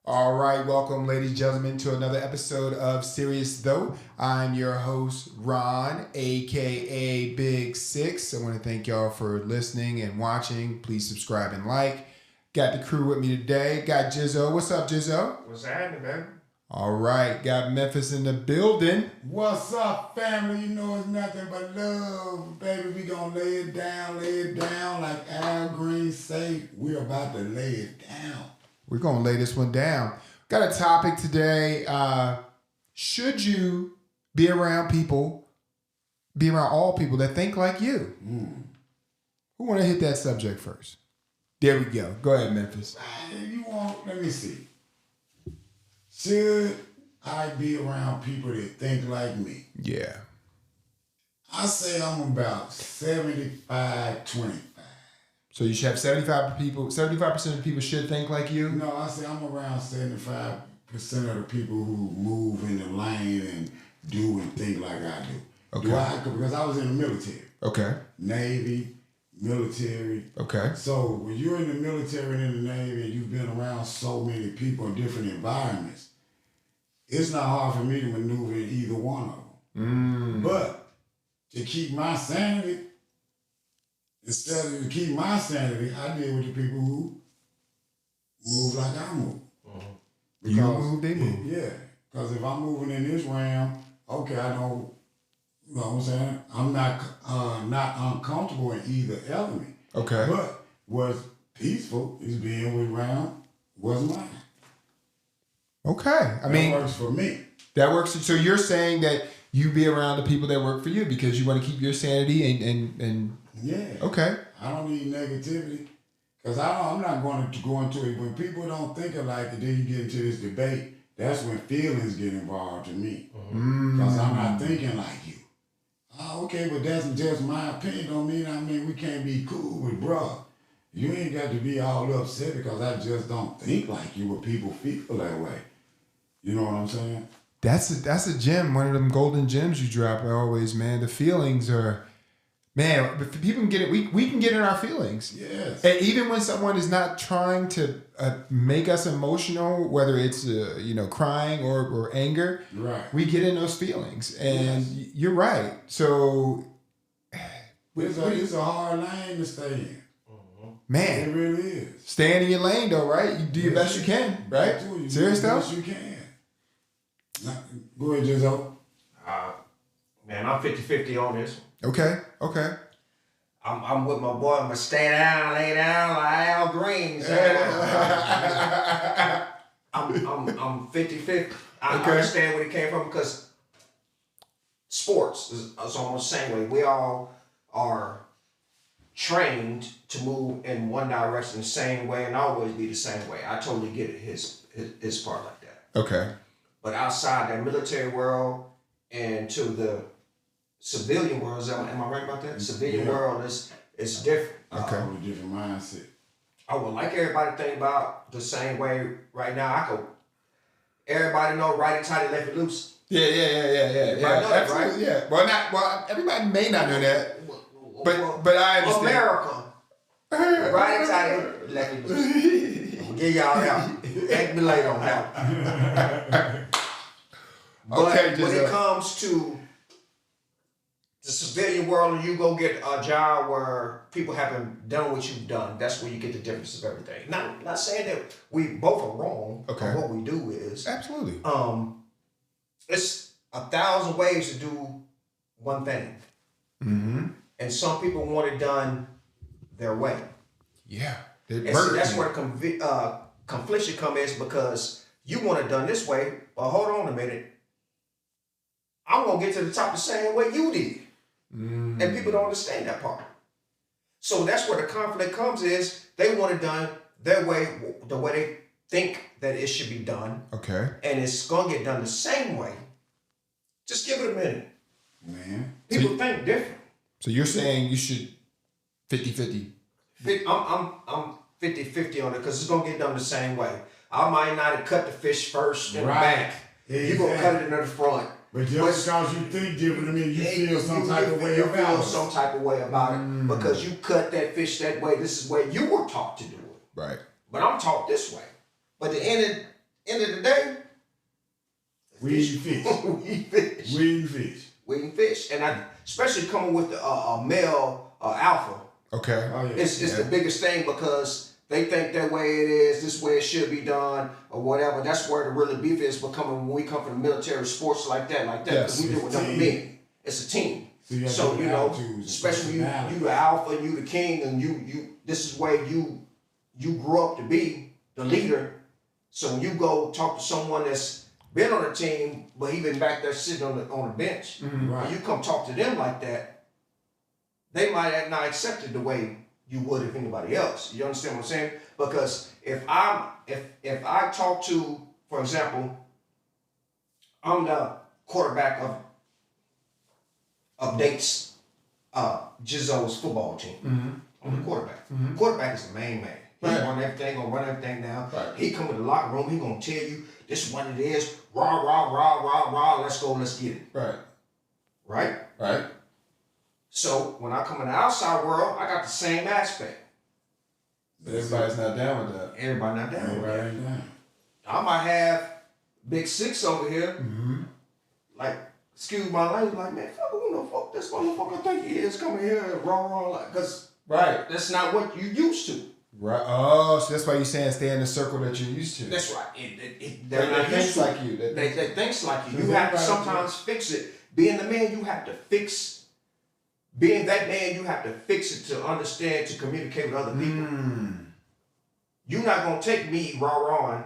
All right, welcome, ladies and gentlemen, to another episode of Serious Though. I'm your host, Ron, aka Big Six. I want to thank y'all for listening and watching. Please subscribe and like. Got the crew with me today. Got Jizzo. What's up, Jizzo? What's happening, man? All right, got Memphis in the building. What's up, family? You know it's nothing but love, baby. We gonna lay it down like Al Green say. We're about to lay it down. We're going to lay this one down. Got a topic today. Should you be around all people that think like you? Who want to hit that subject first? There we go. Go ahead, Memphis. Let me see. Should I be around people that think like me? Yeah. I say I'm about 75-25. So you should have 75% of the people should think like you? No, I say I'm around 75% of the people who move in the lane and do and think like I do. Okay. Because I was in the military. Okay. Navy, military. Okay. So when you're in the military and in the Navy and you've been around so many people in different environments, it's not hard for me to maneuver in either one of them. But to keep my sanity, instead of to keep my sanity, I deal with the people who move like I move. You move, they move. Yeah, because if I'm moving in this realm, okay, I don't, you know what I'm saying? I'm not uncomfortable in either element. Okay. But what's peaceful is being with round was mine. Okay. That works for me. That works. So you're saying that you be around the people that work for you because you want to keep your sanity and Yeah. Okay. I don't need negativity. Because I'm not going to go into it. When people don't think alike, and then you get into this debate, that's when feelings get involved to me. Because I'm not thinking like you. Oh, okay, but that's just my opinion. Don't mean we can't be cool with bruh. You ain't got to be all upset because I just don't think like you, but people feel that way. You know what I'm saying? That's a gem, one of them golden gems you drop always, man. The feelings are, man, if people can get it, we can get in our feelings. Yes. And even when someone is not trying to make us emotional, whether it's crying or anger, Right. we get in those feelings. And you're right. So It's a hard lane to stay in. man, It really is. staying in your lane though, right? You do your best you can, right? You Serious do the though? best you can. Go ahead, Jizzo. Man, I'm 50-50 on this. Okay. I'm with my boy. I'm gonna stay down, lay down like Al Green said. I'm 50-50. I understand where he came from because sports is almost the same way. We all are trained to move in one direction the same way and always be the same way. I totally get it. His part like that. Okay. But outside that military world and to the civilian world, am I right about that? Civilian world is different. Okay. A different mindset. I would like everybody to think about the same way right now. Everybody know right and tight, left it loose. Yeah. Everybody know that, Absolutely, right? yeah. Well, everybody may not know that, but I understand. America, right and tight, left it loose. I'm gonna give y'all help. Act me later on that. But Okay, when it comes to the civilian world and you go get a job where people haven't done what you've done, that's where you get the difference of everything. Not saying that we both are wrong. Okay. But what we do is Absolutely. it's 1,000 ways to do one thing. And some people want it done their way. Yeah. And see, that's where confliction comes is because you want it done this way, but hold on a minute. I'm going to get to the top the same way you did. And people don't understand that part. So that's where the conflict comes is they want it done their way, the way they think that it should be done. Okay. And it's going to get done the same way. Just give it a minute. Man. People think different. So you're saying you should 50-50. I'm 50-50 on it because it's going to get done the same way. I might not have cut the fish first in the back. You're going to cut it in the front. But just because you think different, I mean, you feel some type of way about it. You feel some type of way about it because you cut that fish that way. This is where you were taught to do it. Right. But I'm taught this way. But at the end of fish. We fish. And I, especially coming with a male alpha. Okay. Oh, yeah. It's the biggest thing because they think that way it is, this way it should be done, or whatever. That's where the really beef is becoming when we come from the military sports like that. Yes. We do it with other men. It's a team. So you know, especially you the alpha, you the king, and you this is where you grew up to be the leader. So when you go talk to someone that's been on a team, but he been back there sitting on the bench, and you come talk to them like that, they might not accept it the way you would if anybody else. You understand what I'm saying? Because if I talk to, for example, I'm the quarterback of Date's Jizzo's football team. I'm the quarterback. Quarterback is the main man. He run everything, gonna run everything down. Right. He come in the locker room, he gonna tell you this is what it is. Rah, rah, rah, rah, rah, let's go, let's get it. Right. Right? Right. So when I come in the outside world, I got the same aspect. But everybody's not down with that. Everybody not down with that. Everybody ain't down. I might have Big Six over here, like, excuse my language, like, man, fuck, who the fuck this motherfucker think he is coming here and raw, like, because that's not what you used to. Right. Oh, so that's why you're saying stay in the circle that you're used to. That's right. They're not thinks used to like you. They thinks like you. You have to sometimes fix it. Being the man, you have to fix. Being that man, you have to fix it to understand, to communicate with other people. You're not gonna take me raw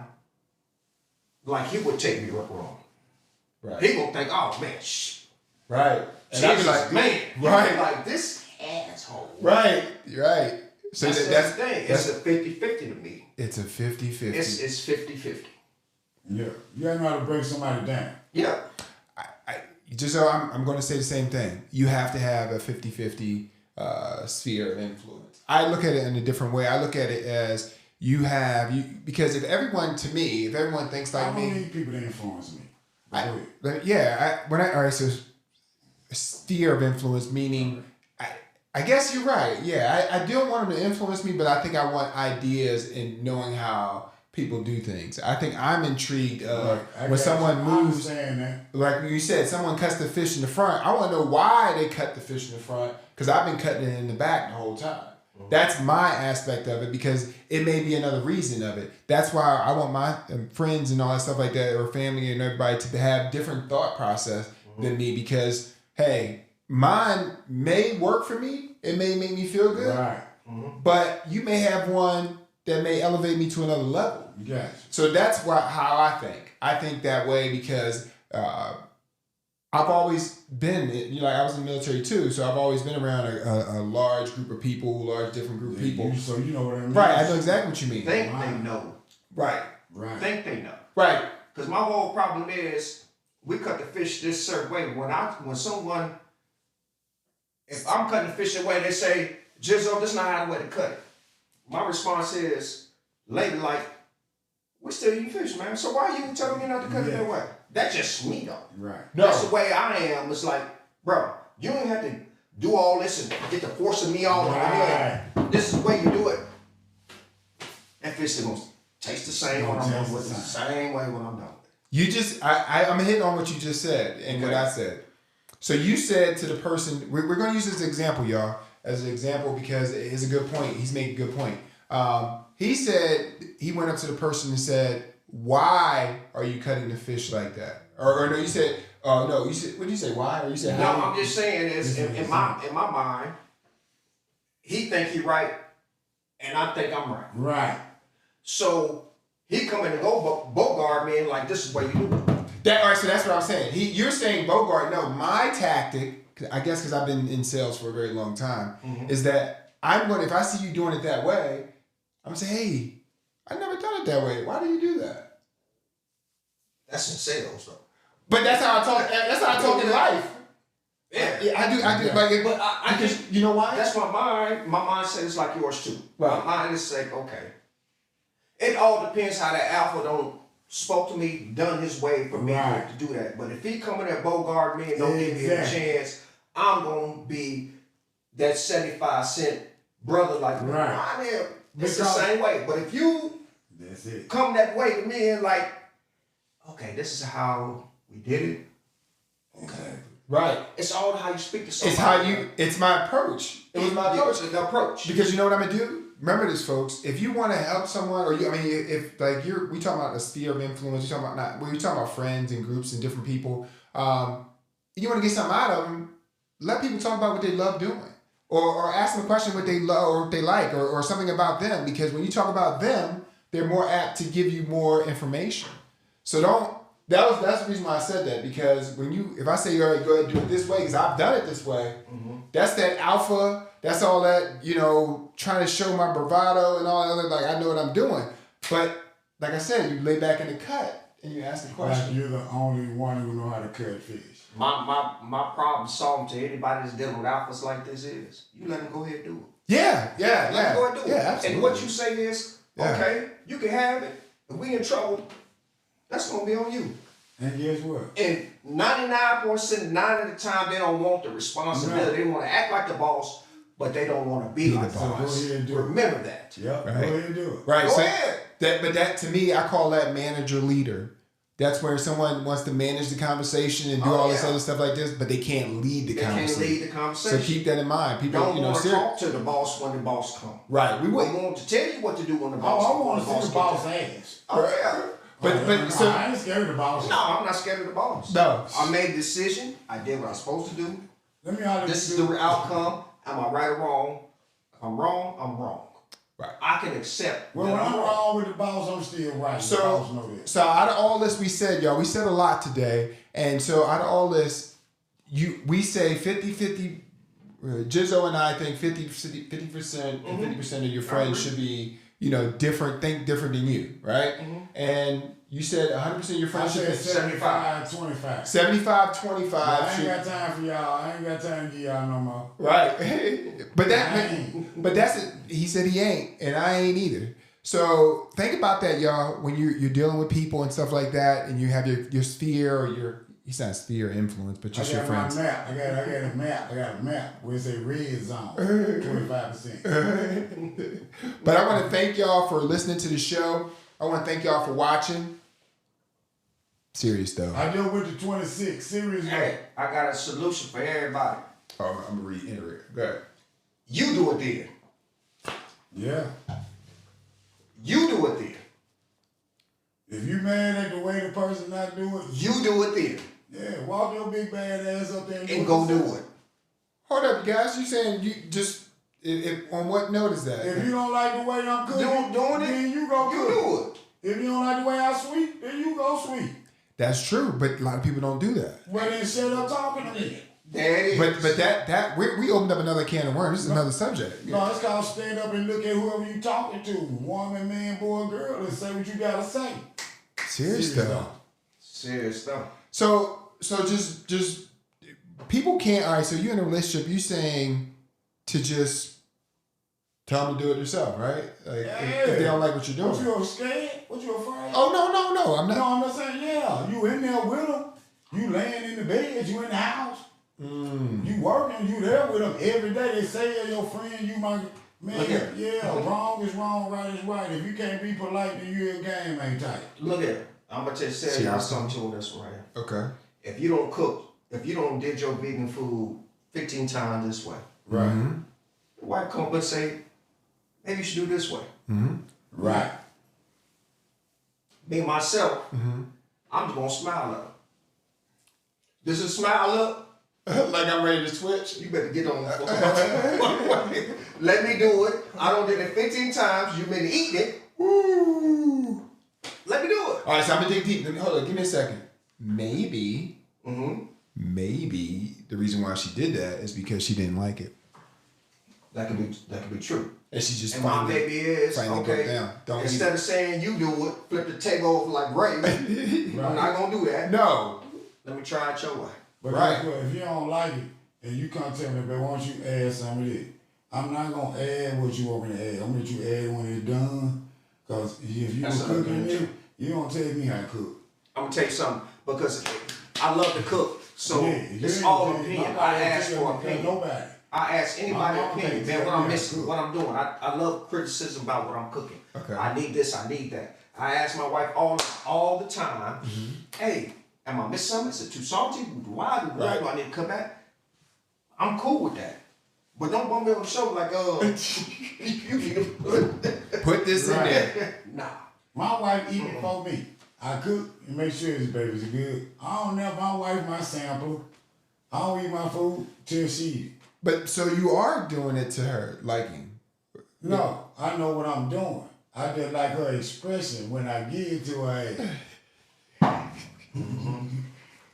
like he would take me raw. Right. He gonna think, oh man, shh. Right. And I'd be like, man, right. Like this asshole. Right. Right. So that's the thing. It's a 50-50 to me. It's a 50-50. It's 50-50. Yeah. You gotta know how to break somebody down. Yeah. Just so I'm going to say the same thing. You have to have a 50-50 sphere of influence. I look at it in a different way. I look at it as because if everyone thinks like me. I don't need people to influence me. All right, so sphere of influence, meaning, I guess you're right. Yeah, I don't want them to influence me, but I think I want ideas in knowing how people do things. I think I'm intrigued when someone moves. Like you said, someone cuts the fish in the front. I want to know why they cut the fish in the front because I've been cutting it in the back the whole time. That's my aspect of it because it may be another reason of it. That's why I want my friends and all that stuff like that, or family and everybody, to have different thought process than me because, hey, mine may work for me. It may make me feel good. Right. But you may have one that may elevate me to another level. Yes. So that's how I think. I think that way because I've always been, I was in the military too, so I've always been around a large group of people, different group of people. So you know what I mean? Right, I know exactly what you mean. They know. Right. Think they know. Right. Because my whole problem is we cut the fish this certain way. If I'm cutting the fish away, they say, Jizzo, this is not how the way to cut it. My response is, later, like, we still eating fish, man. So why are you telling me not to cut it that way? That's just me, though. Right. No. That's the way I am. It's like, bro, you don't have to do all this and get the forcing me all over here. This is the way you do it. That fish is going to taste the same when I'm done with it. The same way when I'm done with it. You just, I'm hitting on what you just said and what I said. So you said to the person, we're going to use this as an example, y'all, as an example because it's a good point. He's making a good point. He said, he went up to the person and said, why are you cutting the fish like that? Or no, you said, what did you say, why? Or you said, how? No, I'm just saying is, in my mind, he think he right, and I think I'm right. Right. So he come in and go Bogart me and like, this is what you do. All right, so that's what I'm saying. You're saying Bogart. No, my tactic, I guess because I've been in sales for a very long time, is that if I see you doing it that way, I'm going to say, hey, I've never done it that way. Why do you do that? That's in sales, though. But that's how I talk. That's how I talk in life. Yeah, I do. Yeah. But I just, you know why? That's my mind. My mindset is like yours too. Right. My mind is like, okay. It all depends how that alpha don't spoke to me, done his way for me to do that. But if he come in there Bogart me and don't give me a chance, I'm gonna be that 75-cent brother like me. I am. It's the same way. But if you come that way to me and like, okay, this is how We did it. Exactly. Right. It's all how you speak to somebody. It's how you. It's my approach. It was my approach. The approach. Because you know what I'm gonna do. Remember this, folks. If you want to help someone, or if like we talking about a sphere of influence. We talking about not. We're talking about friends and groups and different people. You want to get something out of them. Let people talk about what they love doing, or ask them a question what they love or what they like, or something about them. Because when you talk about them, they're more apt to give you more information. So don't. That's the reason why I said that, because if I say, all right, go ahead and do it this way, because I've done it this way, that's that alpha, that's all that, trying to show my bravado and all that other, like, I know what I'm doing. But, like I said, you lay back in the cut and you ask the question. Like you're the only one who know how to cut fish. My problem solving to anybody that's dealing with alphas like this is, you let them go ahead and do it. Yeah. Let them go ahead and do it. Absolutely. And what you say is, okay, you can have it. If we in trouble, that's going to be on you. And guess what? And 99.9 of the time, they don't want the responsibility. They want to act like the boss, but they don't want to be like the boss. Go ahead and do it. Remember that. Yep. Right. Go ahead and do it. Right. Go ahead. That to me, I call that manager leader. That's where someone wants to manage the conversation and do all this other stuff like this, but they can't lead the conversation. They can't lead the conversation. So keep that in mind. People don't want to talk to the boss when the boss comes. Right. We want to tell you what to do when the boss I want to see the boss gets ass. Oh, yeah. But so I ain't scared of the boss. No, I'm not scared of the boss. No. I made a decision. I did what I was supposed to do. Let me This is the outcome. Am I right or wrong? If I'm wrong, I'm wrong. Right. I can accept. Well, when I'm wrong with the boss, I'm still right. The boss know that. So out of all this we said, y'all, we said a lot today. And so out of all this, we say 50-50. Jizzo and I think 50% and 50% of your friends should be, different, think different than you, right? And you said 100% of your friends should said think 75-25. 75-25. I ain't got time for y'all. I ain't got time to give y'all no more. Right. but that's it. He said he ain't, and I ain't either. So think about that, y'all, when you're dealing with people and stuff like that, and you have your sphere or your, he's not sphere influence, but just your friends. I got a map where it say red zone, 25%. But I want to thank y'all for listening to the show. I want to thank y'all for watching. Serious though. I just went to 26. Serious though. Hey, I got a solution for everybody. Oh, I'm going to reiterate. Go ahead. You do it then. Yeah. You do it then. If you mad at the way the person not do it, You do it then. yeah, walk your big bad ass up there And go do it. Hold up, guys. You saying you just, if on what note is that? If you don't like the way I'm cooking, Doing it, then you go You cook. do it. If you don't like the way I sweep, then you go sweep. That's true, but a lot of people don't do that. Well, then shut up talking to me. There it is. But that we opened up another can of worms. This is another subject. No, it's called stand up and look at whoever you talking to. Woman, man, boy, girl, and say what you gotta say. Serious though. Serious stuff. So just people can't. All right. So you're in a relationship. You saying to just tell them to do it yourself, right? Like if they don't like what you're doing. What, you scared? What, you afraid? Oh no. I'm not. No, I'm not saying yeah. You in there with them. You laying in the bed. You in the house. You working. You there with them every day. They say you're your friend. You might. Man, wrong is wrong, right is right. If you can't be polite, then your game ain't tight. Look at it. I'm gonna tell y'all something to this right here. Okay. If you don't cook, if you don't did your vegan food 15 times this way, Right. the wife come up and say, maybe you should do this way. Right. Me, myself, I'm just gonna smile up. This is smile up. Like I'm ready to switch. You better get on that. Let me do it. I don't did it 15 times. You been eating it. Woo. Let me do it. All right, so I'm gonna dig deep. Hold on, give me a second. Maybe the reason why she did that is because she didn't like it, That could be true. and she just And my baby is okay. Down. Don't Instead of saying you do it, flip the table over like Ray. I'm not gonna do that. No. Let me try it your way. But Right. if you don't like it and you come tell me, but why don't you add some of this? I'm not gonna add what you want me to add. I'm gonna let you add when it's done. Cause if you That's were cooking another it, you don't tell me how to cook. I'm gonna tell you something because I love to cook. So Yeah, it's you all ain't- opinion. nobody I ask tell for me opinion. Nobody. I ask anybody My mom opinion, can't man, tell what me I'm how to missing, cook. what I'm doing. I love criticism about what I'm cooking. Okay. I need this, I need that. I ask my wife all the time, hey, Am I missing something? Is it too salty? Why do I need to cut back? I'm cool with that. But don't bump me on the shoulder like, you need to put this in there. Nah. My wife eat it for me. I cook and make sure his babies are good. I don't know my wife my sample. I don't eat my food till she eat it. But so you are doing it to her liking? No, I know what I'm doing. I just like her expression when I give it to her.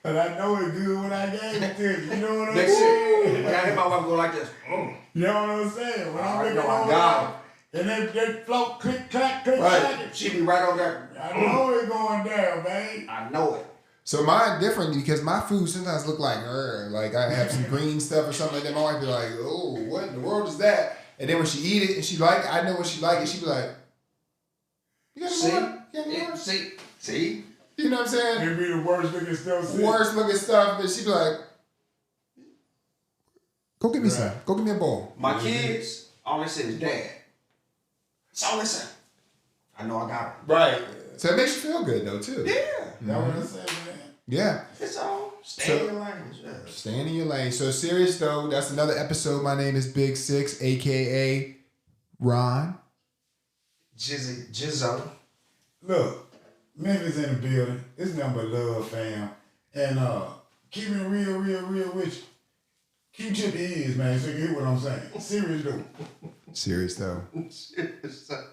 But I know it's good when I gave it to her. You know what I'm saying? When I hear my wife go like this, You know what I'm saying? When I'm looking I on got it. and they float, click, clack, click, Right. clack. She be right on there. I know it's going down, man. I know it. So mine different because my food sometimes look like I have some green stuff or something like that. My wife be like, oh, what in the world is that? And then when she eat it and she like it, I know when she like it, she be like, you got any more? You got any more? See? You know what I'm saying? It be the worst looking stuff. Worst looking stuff, but she be like, go get me some. Go get me a bowl. My kids, all they say is dad. That's all they say. I know I got it. Right. So it makes you feel good though too. Yeah. That's what I say, man. Yeah. It's all stay in your lane. Yeah. Staying in your lane. So serious though, that's another episode. My name is Big Six, aka Ron. Jizzo. Look, Memphis in the building. It's nothing but love, fam. And keep it real with you. Q-tip your ears, man, so you hear what I'm saying. Serious though. Serious though. Jizzo.